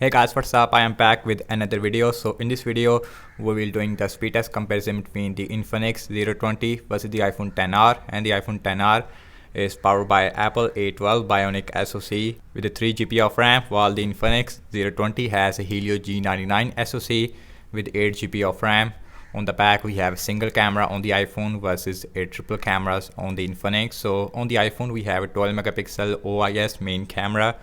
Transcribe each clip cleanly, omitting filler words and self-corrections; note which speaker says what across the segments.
Speaker 1: Hey guys, what's up? I am back with another video. So in this video, we will doing the speed test comparison between the Infinix 020 versus the iPhone XR, and the iPhone XR is powered by Apple A12 Bionic SoC with a 3 GB of RAM, while the Infinix 020 has a Helio G99 SoC with 8 GB of RAM. On the back, we have a single camera on the iPhone versus a triple cameras on the Infinix. So on the iPhone, we have a 12 megapixel OIS main camera,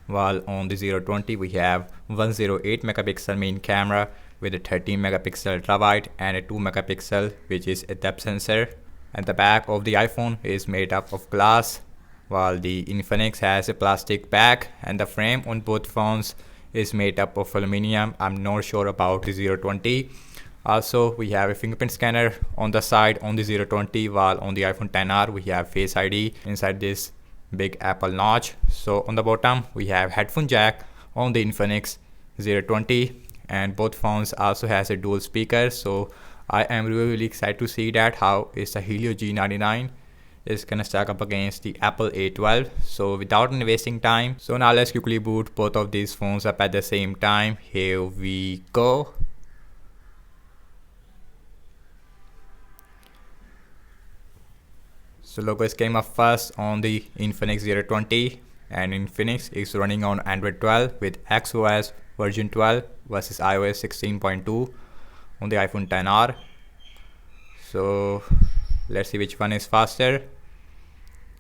Speaker 1: while on the 020 we have 108 megapixel main camera with a 13 megapixel ultrawide and a 2 megapixel which is a depth sensor. And the back of the iPhone is made up of glass, while the Infinix has a plastic back, and the frame on both phones is made up of aluminum. I'm not sure about the 020. Also, we have a fingerprint scanner on the side on the 020, while on the iPhone XR we have Face ID inside this big Apple notch. So on the bottom we have headphone jack on the Infinix 020, and both phones also has a dual speaker. So I am really excited to see that how is the Helio G99 is gonna stack up against the Apple A12. So without any wasting time, so now let's quickly boot both of these phones up at the same time. Here we go. So logo is came up first on the Infinix 020, and Infinix is running on Android 12 with XOS version 12 versus iOS 16.2 on the iPhone XR. So let's see which one is faster.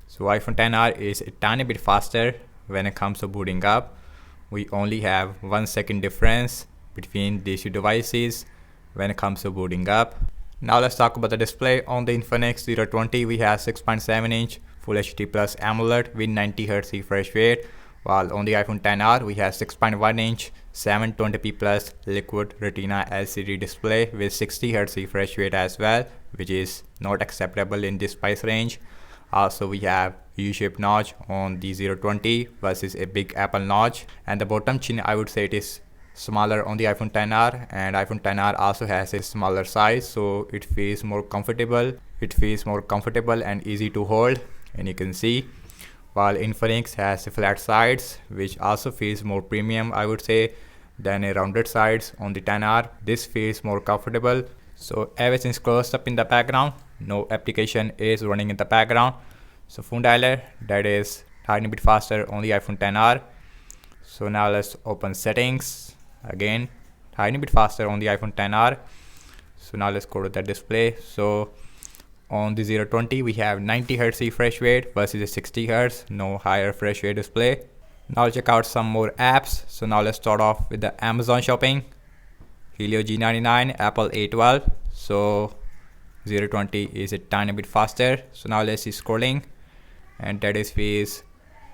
Speaker 1: So iPhone XR is a tiny bit faster when it comes to booting up. We only have 1 second difference between these two devices when it comes to booting up. Now let's talk about the display. On the Infinix 020 we have 6.7 inch Full HD Plus AMOLED with 90Hz refresh rate, while on the iPhone XR we have 6.1 inch 720p plus liquid retina LCD display with 60Hz refresh rate as well, which is not acceptable in this price range. Also we have U-shaped notch on the 020 versus a big Apple notch, and the bottom chin I would say it is smaller on the iPhone XR, and iPhone XR also has a smaller size, so it feels more comfortable. It feels more comfortable and easy to hold, and you can see, while Infinix has flat sides which also feels more premium I would say than a rounded sides on the XR. This feels more comfortable. So everything is closed up in the background, no application is running in the background. So phone dialer, that is tiny bit faster on the iPhone XR. So now let's open settings. Again, tiny bit faster on the iPhone XR. So now let's go to the display. So on the 020 we have 90Hz refresh rate versus a 60Hz, no higher refresh rate display. Now check out some more apps. So now let's start off with the Amazon shopping, Helio G99, Apple A12. So 020 is a tiny bit faster. So now let's see scrolling, and that is feels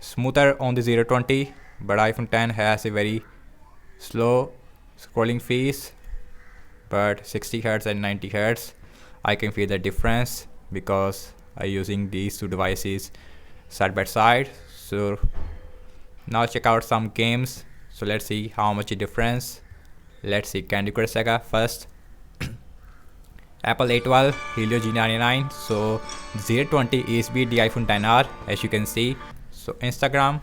Speaker 1: smoother on the 020, but iPhone X has a very slow scrolling fees, but 60Hz and 90Hz I can feel the difference because I'm using these two devices side by side. So now check out some games. So let's see how much a difference. Let's see Candy Crush Saga first. Apple A12, Helio G99. So 020 is beat the iPhone XR as you can see. So Instagram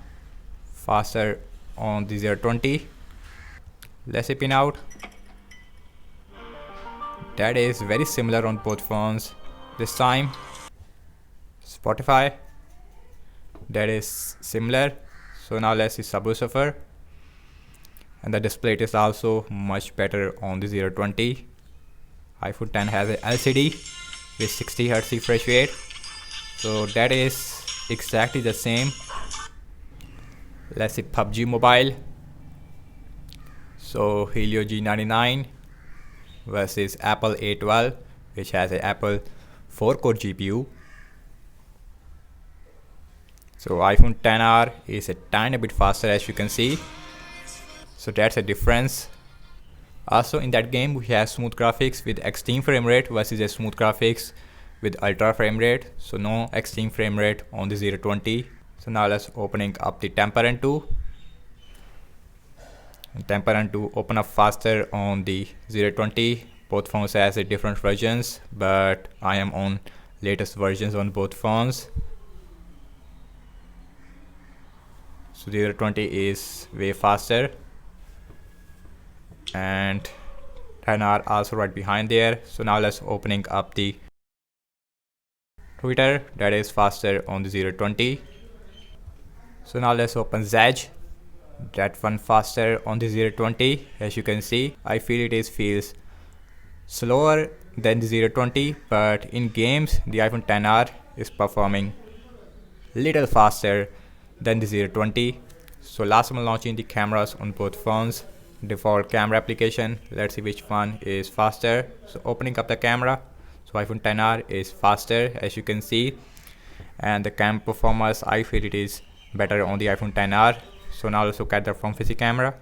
Speaker 1: faster on the 020. Let's see pin out. That is very similar on both phones. This time Spotify, that is similar. So now let's see Subway Surfer, and the display is also much better on the 020. iPhone X has a LCD with 60Hz refresh rate, so that is exactly the same. Let's see PUBG Mobile. So Helio G99 versus Apple A12, which has a Apple 4-core GPU. So iPhone XR is a tiny bit faster as you can see. So that's a difference. Also in that game we have smooth graphics with extreme frame rate versus a smooth graphics with ultra frame rate. So no extreme frame rate on the 020. So now let's opening up the Temper 2. Temper 2 open up faster on the 020. Both phones has a different versions, but I am on latest versions on both phones. So 020 is way faster. and 10R also right behind there. So now let's opening up the Twitter, that is faster on the 020. So now let's open Zedge, that one faster on the 020. As you can see, I feel it feels slower than the 020, but in games the iPhone 10R is performing little faster than the 020. So last I'm launching the cameras on both phones, default camera application. Let's see which one is faster. So opening up the camera, so iPhone 10R is faster as you can see, and the cam performance I feel it is better on the iPhone 10R. So now let's look at the front facing camera,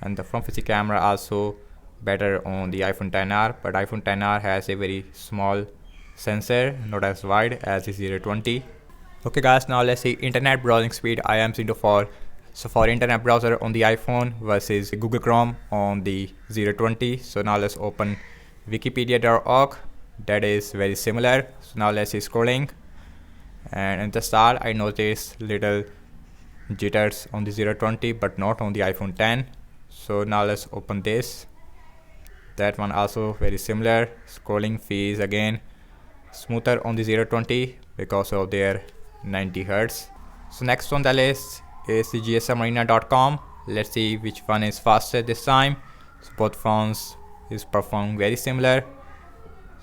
Speaker 1: and the front facing camera also better on the iPhone 10R, but iPhone 10R has a very small sensor, not as wide as the 020. Okay guys, now let's see internet browsing speed I am seeing for. So for internet browser on the iPhone versus Google Chrome on the 020. So now let's open wikipedia.org, that is very similar. So now let's see scrolling, and in the start I noticed little jitters on the 020 but not on the iPhone 10. So now let's open this, that one also very similar. Scrolling feels again smoother on the 020 because of their 90 Hz. So next on the list is the gsmarina.com. Let's see which one is faster this time. So both phones is performing very similar.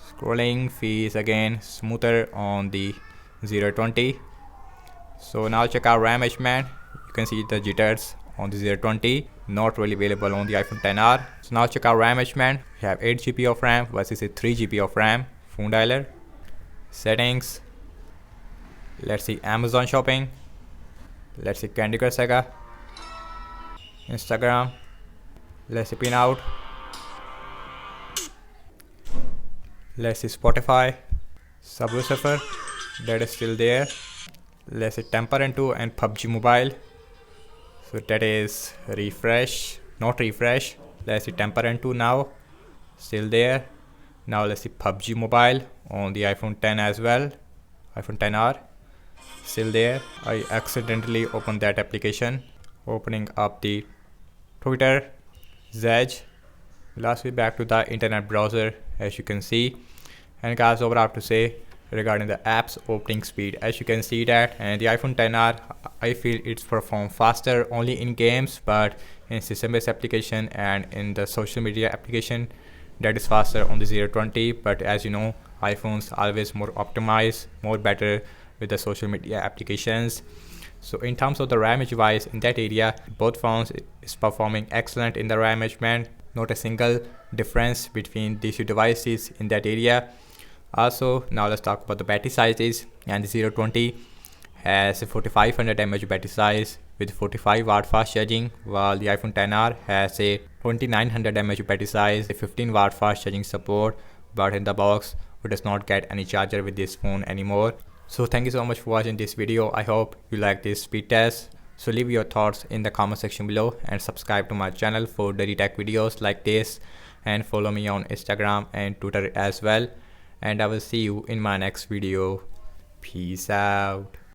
Speaker 1: Scrolling feels again smoother on the 020. So now check out RAM management. You can see the jitters on the 020, not really available on the iPhone 10R. So now check out RAM management. We have 8 GB of RAM versus a 3 GB of RAM. Phone dialer, settings. Let's see Amazon shopping. Let's see Candy Crush Saga, Instagram. Let's see pin out. Let's see Spotify, Subway Surfer, that is still there. Let's see Temper and 2 and PUBG Mobile. So that is refresh, not refresh. Let's see Temper and 2 now, still there. Now let's see PUBG Mobile on the iPhone 10 as well, iPhone 10R, still there. I accidentally opened that application. Opening up the Twitter, Zedge. Lastly back to the internet browser as you can see. And guys, over I have to say regarding the apps opening speed, as you can see that, and the iPhone 10R I feel it's perform faster only in games, but in system based application and in the social media application that is faster on the 020. But as you know, iPhones always more optimized, more better with the social media applications. So in terms of the RAM wise, in that area both phones is performing excellent in the RAM management, not a single difference between these two devices in that area. Also now let's talk about the battery sizes, and the 020 has a 4500 mAh battery size with 45 watt fast charging, while the iPhone 10R has a 2900 mAh battery size, a 15 watt fast charging support, but in the box it does not get any charger with this phone anymore. So thank you so much for watching this video. I hope you like this speed test. So leave your thoughts in the comment section below and subscribe to my channel for daily tech videos like this, and follow me on Instagram and Twitter as well. And I will see you in my next video. Peace out.